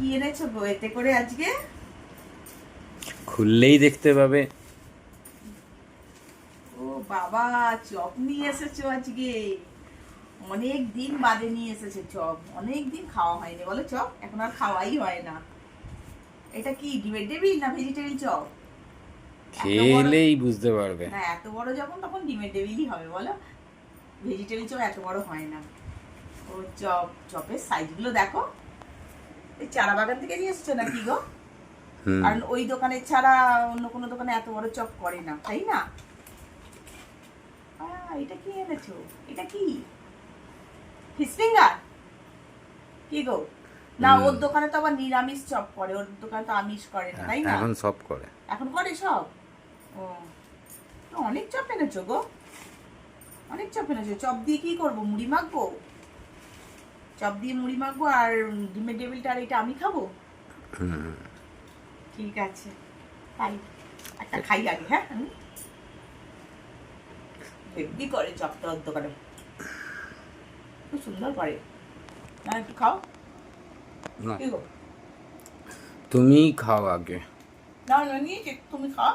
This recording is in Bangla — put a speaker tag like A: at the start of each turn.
A: কি এনেছো গো এতে করে আজকে?
B: খুললেই দেখতে পাবে।
A: ও বাবা, চপ নিয়ে এসেছো আজকে? অনেক দিন বাদে নিয়ে এসেছে চপ, অনেক দিন খাওয়া হয়নি বলো চপ, এখন আর খাওয়াই হয় না। এটা কি ডিমের টেবিল না ভেজিটেবিল চপ? এত বড়
B: খেলেই বুঝতে পারবে।
A: না, এত বড় যখন তখন ডিমের টেবিলই হবে বলো, ভেজিটেবিল চপ এত বড় হয় না। ও চপ, চপের সাইজগুলো দেখো। এই চারা বাগান থেকে নিয়ে এসেছো নাকি গো?
B: হুম।
A: কারণ ওই দোকানে ছাড়া অন্য কোনো দোকানে এত বড় চপ করে না, তাই না? এটা কি এনেছো? এটা কি ফিশ ফিঙ্গার? কি গো? না, ওর দোকানে তো আবার নিরামিষ চপ করে, ওর দোকানে তো আমিষ করে না, তাই না?
B: এখন সব করে।
A: এখন করে সব। ও, তো অনেক চপ এনেছো গো, অনেক চপ এনেছো। চপ দিয়ে কি করবো, মুড়ি মাখবো? চপ দিয়ে মুড়ি মাখবো আর ডিমের টেবিলটা আর এটা আমি খাবো? ঠিক আছে, তাই একটা খাই আগে। হ্যাঁ, হেব্বি করে চপটা ওর দোকানে, খুব সুন্দর করে। না একটু খাও।
B: না,
A: কি গো?
B: তুমি খাও আগে।
A: না না, নিয়েছি, তুমি খাও।